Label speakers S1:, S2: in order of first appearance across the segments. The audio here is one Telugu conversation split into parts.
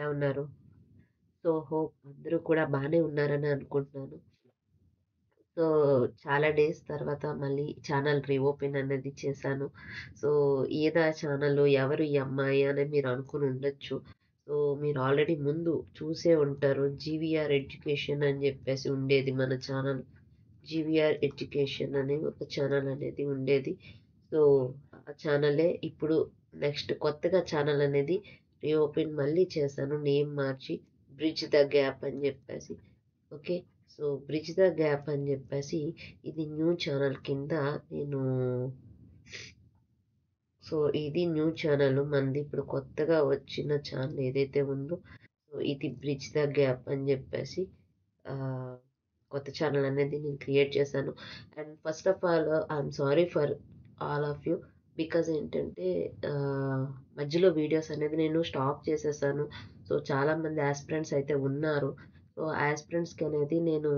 S1: ఎలా ఉన్నారు? సో, హోప్ అందరూ కూడా బానే ఉన్నారని అనుకుంటున్నాను. సో, చాలా డేస్ తర్వాత మళ్ళీ ఛానల్ రీఓపెన్ అనేది చేశాను. సో, ఏదా ఛానలు? ఎవరు ఈ అమ్మాయి? అని మీరు అనుకుని ఉండొచ్చు. సో, మీరు ఆల్రెడీ ముందు చూసే ఉంటారు. 'జీవీఆర్ ఎడ్యుకేషన్' అని జెప్పేసి ఉండేది మన ఛానల్. 'జీవీఆర్ ఎడ్యుకేషన్' అనే ఒక ఛానల్ అనేది ఉండేది. సో, ఆ ఛానలే ఇప్పుడు నెక్స్ట్ కొత్తగా ఛానల్ అనేది రీఓపెన్ మళ్ళీ చేశాను. Name March 'bridge the gap' అని జెప్పేసి. Okay. So, 'bridge the gap' అని జెప్పేసి ఇది న్యూ ఛానల్ కింద నేను సో, ఇది న్యూ ఛానల్ మనది ఇప్పుడు కొత్తగా వచ్చిన ఛానల్ ఏదైతే ఉందో, సో, ఇది 'బ్రిడ్జ్ ద గ్యాప్' అని జెప్పేసి ఆహ్, కొత్త ఛానల్ అనేది నేను క్రియేట్ చేశాను. And first of all I'm sorry for all of you. Because ఏంటంటే మధ్యలో వీడియోస్ అనేది నేను స్టాప్ చేసేసాను. సో, చాలామంది యాస్పిరెంట్స్ అయితే ఉన్నారు. సో, యాస్పిరెంట్స్‌కి అనేది నేను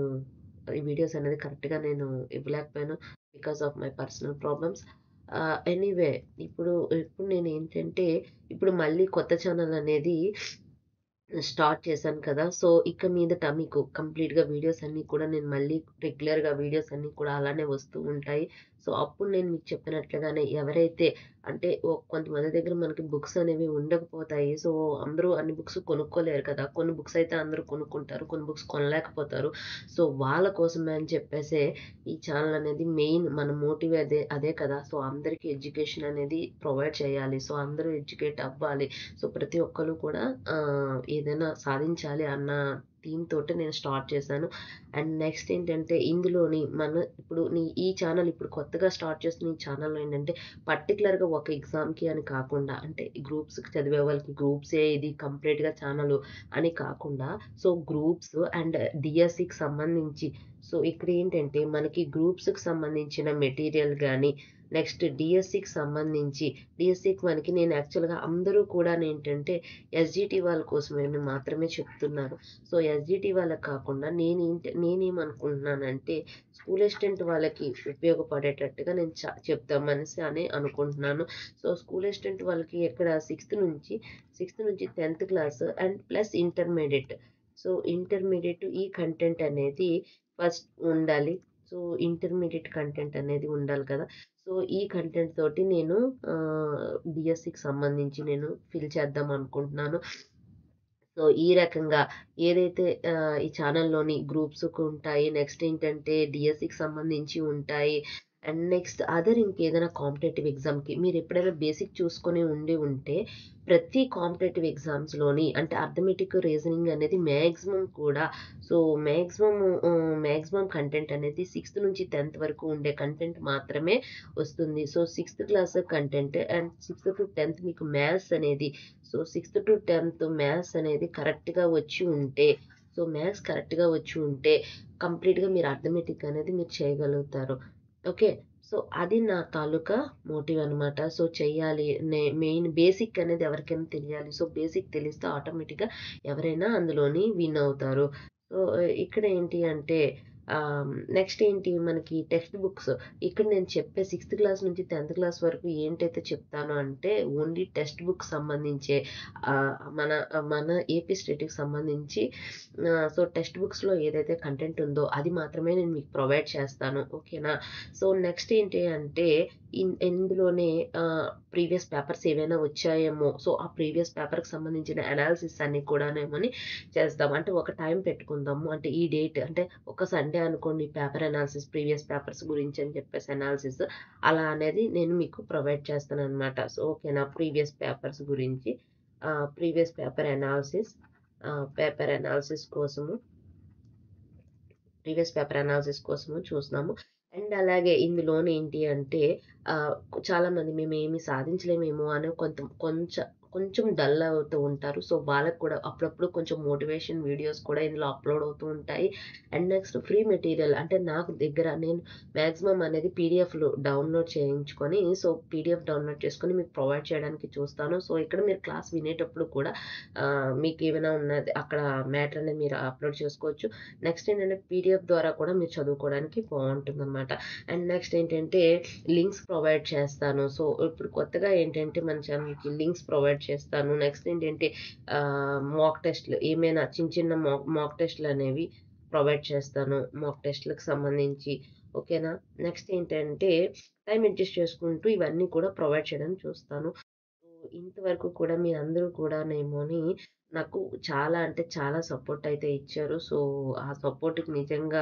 S1: ఈ వీడియోస్ అనేది కరెక్ట్‌గా నేను ఇవ్వలేకపోయాను. Because of my personal problems. Anyway ఇప్పుడు ఇప్పుడు నేనేంటంటే ఇప్పుడు మళ్ళీ కొత్త ఛానల్ అనేది స్టార్ట్ చేశాను కదా! సో, ఇక మీదట మీకు కంప్లీట్‌గా వీడియోస్ అన్నీ కూడా నేను మళ్ళీ రెగ్యులర్‌గా వీడియోస్ అన్నీ కూడా అలానే వస్తూ ఉంటాయి. సో, అప్పుడు నేను మీకు చెప్పినట్లుగానే ఎవరైతే అంటే కొంతమంది దగ్గర మనకి బుక్స్ అనేవి ఉండకపోతాయి. సో, అందరూ అన్ని బుక్స్ కొనుక్కోలేరు కదా! కొన్ని బుక్స్ అయితే అందరూ కొనుక్కుంటారు. కొన్ని బుక్స్ కొనలేకపోతారు. సో, వాళ్ళ కోసమే అని చెప్పేసే ఈ ఛానల్ అనేది మెయిన్ మన మోటివ్ అదే కదా! సో, అందరికీ ఎడ్యుకేషన్ అనేది ప్రొవైడ్ చేయాలి. సో, అందరూ ఎడ్యుకేట్ అవ్వాలి. సో, ప్రతి ఒక్కళ్ళు కూడా ఏదైనా సాధించాలి అన్న థీమ్ తోటి నేను స్టార్ట్ చేశాను. అండ్ నెక్స్ట్ ఏంటంటే ఇందులోని ఇప్పుడు ఈ ఛానల్ ఇప్పుడు కొత్తగా స్టార్ట్ చేస్తున్న ఈ ఛానల్‌లో ఏంటంటే పర్టిక్యులర్‌గా ఒక ఎగ్జామ్‌కి అని కాకుండా అంటే గ్రూప్స్‌కి చదివే వాళ్ళకి గ్రూప్సే ఇది కంప్లీట్‌గా ఛానలు అని కాకుండా సో, గ్రూప్స్ అండ్ డీఎస్‌సికి సంబంధించి సో, ఇక్కడేంటంటే మనకి గ్రూప్స్‌కి సంబంధించిన మెటీరియల్ గాని, నెక్స్ట్ డీఎస్‌సికి సంబంధించి డీఎస్‌సికి మనకి నేను యాక్చువల్‌గా అందరూ కూడానేంటంటే ఎస్‌జీటీ వాళ్ళ కోసమని మాత్రమే చెప్తున్నారు. సో, ఎస్‌జీటీ వాళ్ళకి కాకుండా నేనేమనుకుంటున్నానంటే స్కూల్ అసిస్టెంట్ వాళ్ళకి ఉపయోగపడేటట్టుగా నేను చెప్దామనేసి అని అనుకుంటున్నాను. సో, స్కూల్ అసిస్టెంట్ వాళ్ళకి ఎక్కడ సిక్స్త్ నుంచి 10థ్ class and plus intermediate. So, intermediate ఈ కంటెంట్ అనేది ఫస్ట్ ఉండాలి. సో, ఇంటర్మీడియేట్ కంటెంట్ అనేది ఉండాలి కదా! సో, ఈ కంటెంట్ తోటి నేను డీఎస్‌సికి సంబంధించి నేను ఫిల్ చేద్దాం అనుకుంటున్నాను. సో, ఈ రకంగా ఏదైతే ఈ ఛానల్‌లోని గ్రూప్స్‌కు ఉంటాయి. నెక్స్ట్ ఏంటంటే డీఎస్‌సికి సంబంధించి ఉంటాయి. అండ్ నెక్స్ట్ అదర్ ఇంకేదైనా కాంపిటేటివ్ ఎగ్జామ్‌కి మీరెప్పుడైనా బేసిక్ చూసుకొని ఉంటే ప్రతి కాంపిటేటివ్ ఎగ్జామ్స్‌లోని అంటే అర్థమెటిక్, రీజనింగ్ అనేది మాక్సిమం కూడా సో, మాక్సిమం కంటెంట్ అనేది 6థ్-10థ్ వరకు ఉండే కంటెంట్ మాత్రమే వస్తుంది. సో, 6థ్ క్లాస్ కంటెంట్ అండ్ 6థ్-10థ్ మీకు మ్యాథ్స్ అనేది సో, 6థ్-10థ్ మ్యాథ్స్ అనేది కరెక్ట్‌గా వచ్చి ఉంటే సో, మ్యాథ్స్ కరెక్ట్‌గా వచ్చి ఉంటే కంప్లీట్‌గా మీరు అర్థమెటిక్ అనేది మీరు చేయగలుగుతారు. ఓకే. సో, అది నా తాలూకా మోటివ్ అనమాట. సో, చెయ్యాలి. మెయిన్ బేసిక్ అనేది ఎవరికైనా తెలియాలి. సో, బేసిక్ తెలిస్తే ఆటోమేటిక్‌గా ఎవరైనా అందులోని విన్ అవుతారు. సో, ఇక్కడ ఏంటి అంటే నెక్స్ట్ ఏంటి మనకి టెక్స్ట్ బుక్స్ ఇక్కడ నేను చెప్పే 6థ్ క్లాస్ నుంచి 10థ్ క్లాస్ వరకు ఏంటైతే చెప్తానో అంటే ఓన్లీ టెక్స్ట్ బుక్ సంబంధించే ఆహ్, మన మన ఏపీ స్టేట్‌కి సంబంధించి సో, టెక్స్ట్ బుక్స్‌లో ఏదైతే కంటెంట్ ఉందో అది మాత్రమే నేను మీకు ప్రొవైడ్ చేస్తాను. ఓకేనా? సో, నెక్స్ట్ ఏంటి అంటే ఇందులోనే ప్రీవియస్ పేపర్స్ ఏవైనా వచ్చాయేమో సో, ఆ ప్రీవియస్ పేపర్‌కి సంబంధించిన అనాలిసిస్ అన్నీ కూడానేమోని చేస్తాం. అంటే ఒక టైం పెట్టుకుందాము. అంటే ఈ డేట్ అంటే ఒక సండే అనుకోండి పేపర్ అనాలిసిస్ ప్రీవియస్ పేపర్స్ గురించి అని చెప్పేసి అనాలిసిస్ అలా అనేది నేను మీకు ప్రొవైడ్ చేస్తాననమాట. సో, ఓకేనా? ప్రీవియస్ పేపర్ అనాలిసిస్ కోసము ప్రీవియస్ పేపర్ అనాలిసిస్ కోసము చూస్తున్నాము. అండ్ అలాగే ఇందులోని ఏంటి అంటే ఆహ్, చాలామంది మేమేమి సాధించలేమేమో అని కొంచెం డల్ అవుతూ ఉంటారు. సో, వాళ్ళకి కూడా అప్పుడప్పుడు కొంచెం మోటివేషన్ వీడియోస్ కూడా ఇందులో అప్‌లోడ్ అవుతూ ఉంటాయి. అండ్ నెక్స్ట్ ఫ్రీ మెటీరియల్ అంటే నాకు దగ్గర నేను మాక్సిమం అనేది పీడీఎఫ్‌లు డౌన్‌లోడ్ చేయించుకొని సో, పీడీఎఫ్ డౌన్‌లోడ్ చేసుకొని మీకు ప్రొవైడ్ చేయడానికి చూస్తాను. సో, ఇక్కడ మీరు క్లాస్ వినేటప్పుడు కూడా మీకేమైనా ఉన్నది అక్కడ మ్యాటర్ అనేది మీరు అప్‌లోడ్ చేసుకోవచ్చు. నెక్స్ట్ ఏంటంటే పీడీఎఫ్ ద్వారా కూడా మీరు చదువుకోవడానికి బావుంటుందనమాట. అండ్ నెక్స్ట్ ఏంటంటే లింక్స్ ప్రొవైడ్ చేస్తాను. సో, ఇప్పుడు కొత్తగా ఏంటంటే మన ఛానల్‌కి లింక్స్ ప్రొవైడ్ చేస్తాను. నెక్స్ట్ ఏంటంటే మాక్ టెస్ట్‌లు ఏమైనా చిన్న చిన్న మాక్ టెస్ట్‌లనేవి ప్రొవైడ్ చేస్తాను. మాక్ టెస్ట్‌లకి సంబంధించి ఓకేనా. నెక్స్ట్ ఏంటంటే టైమ్ అడ్జస్ట్ చేసుకుంటూ ఇవన్నీ కూడా ప్రొవైడ్ చేయడానికి చూస్తాను. ఇంతవరకు కూడా మీరందరూ కూడానేమోని నాకు చాలా అంటే చాలా సపోర్ట్ అయితే ఇచ్చారు. సో, ఆ సపోర్ట్‌కి నిజంగా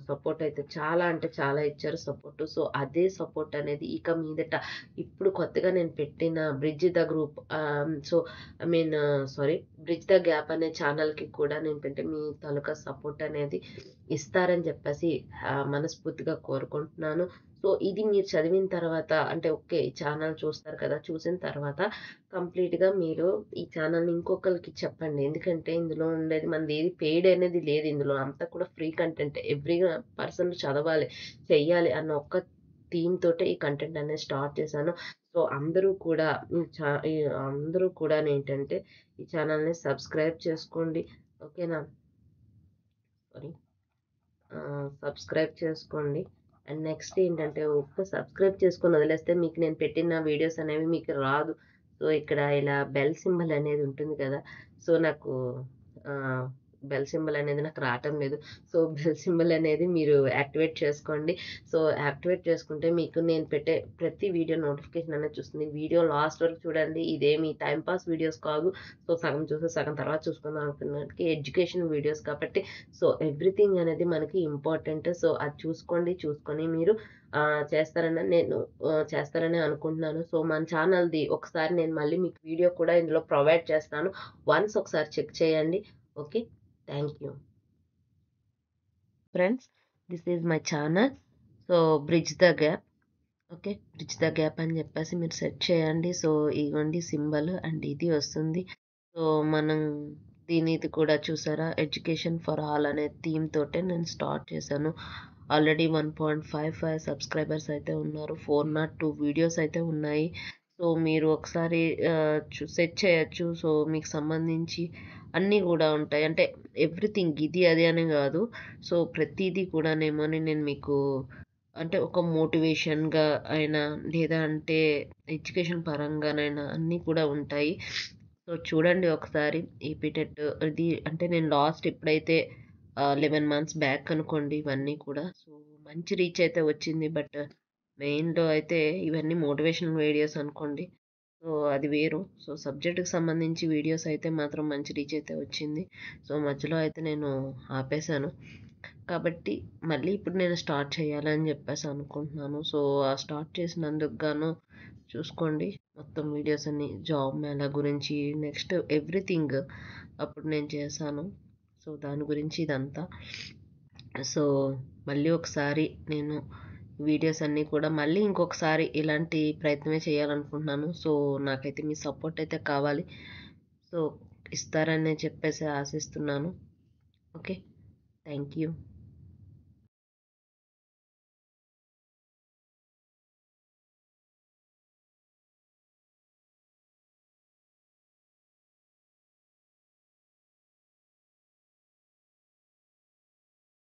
S1: సపోర్ట్ అయితే చాలా అంటే చాలా ఇచ్చారు సపోర్టు. సో, అదే సపోర్ట్ అనేది ఇక మీదట ఇప్పుడు కొత్తగా నేను పెట్టిన bridge the group so, I mean sorry, bridge the gap అనే ఛానల్‌కి కూడా నేంటంటే మీ తాలూకా సపోర్ట్ అనేది ఇస్తారని చెప్పేసి మనస్ఫూర్తిగా కోరుకుంటున్నాను. సో, ఇది మీరు చదివిన తర్వాత అంటే ఓకే. ఈ ఛానల్ చూస్తారు కదా! చూసిన తర్వాత కంప్లీట్‌గా మీరు ఈ ఛానల్‌ని ఇంకొకళ్ళకి చెప్పండి. ఎందుకంటే ఇందులో ఉండేది మనదేది పెయిడ్ అనేది లేదు ఇందులో. అంతా కూడా ఫ్రీ కంటెంటే. ఎవ్రీ పర్సన్ చదవాలి, చెయ్యాలి అన్న ఒక్క థీమ్ తోటే ఈ కంటెంట్ అనేది స్టార్ట్ చేశాను. సో, అందరూ కూడా ఈ అందరూ కూడానేంటంటే ఈ ఛానల్‌ని సబ్స్క్రైబ్ చేసుకోండి. ఓకేనా. సారీ. సబ్స్క్రైబ్ చేసుకోండి. అండ్ నెక్స్ట్ ఏంటంటే ఒక్క సబ్స్క్రైబ్ చేసుకొని వదిలేస్తే మీకు నేను పెట్టిన వీడియోస్ అనేవి మీకు రాదు. సో, ఇక్కడ ఇలా బెల్ సింబల్ అనేది ఉంటుంది కదా! సో, నాకు ఆహ్, బెల్ సింబల్ అనేది నాకు రావటం లేదు. సో, బెల్ సింబల్ అనేది మీరు యాక్టివేట్ చేసుకోండి. సో, యాక్టివేట్ చేసుకుంటే మీకు నేను పెట్టే ప్రతి వీడియో నోటిఫికేషన్ అనేది చూస్తుంది. వీడియో లాస్ట్ వరకు చూడండి. ఇదేమి టైమ్ పాస్ వీడియోస్ కాదు. సో, సగం చూసి సగం తర్వాత చూసుకుందాం అనుకున్నకి ఎడ్యుకేషన్ వీడియోస్ కాబట్టి సో, ఎవ్రీథింగ్ అనేది మనకి ఇంపార్టెంట్. సో, అది చూసుకోండి. చూసుకొని మీరు చేస్తారని అనుకుంటున్నాను. సో, మన ఛానల్‌ది ఒకసారి నేను మళ్ళీ మీకు వీడియో కూడా ఇందులో ప్రొవైడ్ చేస్తాను. వన్స్ ఒకసారి చెక్ చేయండి. Okay. Thank you. Friends, this is my channel. So, bridge the gap. Okay. Bridge the gap అని చెప్పేసి మీరు సెర్చ్ చేయండి. సో, ఇగోండి సింబల్ అండ్ ఇది వస్తుంది. సో, మనం ఇది కూడా చూసారా? ఎడ్యుకేషన్ ఫర్ ఆల్ అనే థీమ్ తోటే నేను స్టార్ట్ చేశాను. ఆల్రెడీ 1.55 సబ్స్క్రైబర్స్ అయితే ఉన్నారు. 402 వీడియోస్ అయితే ఉన్నాయి. సో, మీరు ఒకసారి సెట్ చేయొచ్చు. సో, మీకు సంబంధించి అన్నీ గూడా ఉంటాయి. అంటే ఎవ్రీథింగ్ ఇది అది అని గాదు. సో, ప్రతీదీ కూడానేమోని నేను మీకు అంటే ఒక మోటివేషన్‌గా అయినా లేదా అంటే ఎడ్యుకేషన్ పరంగానైనా అన్నీ కూడా ఉంటాయి. సో, చూడండి ఒకసారి ఈపీటెట్ ఇది అంటే నేను లాస్ట్ ఎప్పుడైతే 11 మంత్స్ బ్యాక్ అనుకోండి ఇవన్నీ కూడా. సో, మంచి రీచ్ అయితే వచ్చింది. బట్ మెయిన్‌లో అయితే ఇవన్నీ మోటివేషనల్ వీడియోస్ అనుకోండి. సో, అది వేరు. సో, సబ్జెక్ట్‌కి సంబంధించి వీడియోస్ అయితే మాత్రం మంచి రీచ్ అయితే వచ్చింది. సో, మధ్యలో అయితే నేను ఆపేశాను. కాబట్టి మళ్ళీ ఇప్పుడు నేను స్టార్ట్ చేయాలని చెప్పేసి అనుకుంటున్నాను. సో, ఆ స్టార్ట్ చేసినందుకు గాను చూసుకోండి మొత్తం వీడియోస్ అన్నీ జాబ్ మేళా గురించి నెక్స్ట్ ఎవ్రీథింగ్ అప్పుడు నేను చేశాను. సో, దాని గురించి ఇదంతా. సో, మళ్ళీ ఒకసారి నేను వీడియోస్ అన్నీ కూడా మళ్ళీ ఇంకొకసారి ఇలాంటి ప్రయత్నమే చేయాలనుకుంటున్నాను. సో, నాకైతే మీ సపోర్ట్ అయితే కావాలి. సో, ఇస్తారని చెప్పేసి ఆశిస్తున్నాను. ఓకే. Thank you.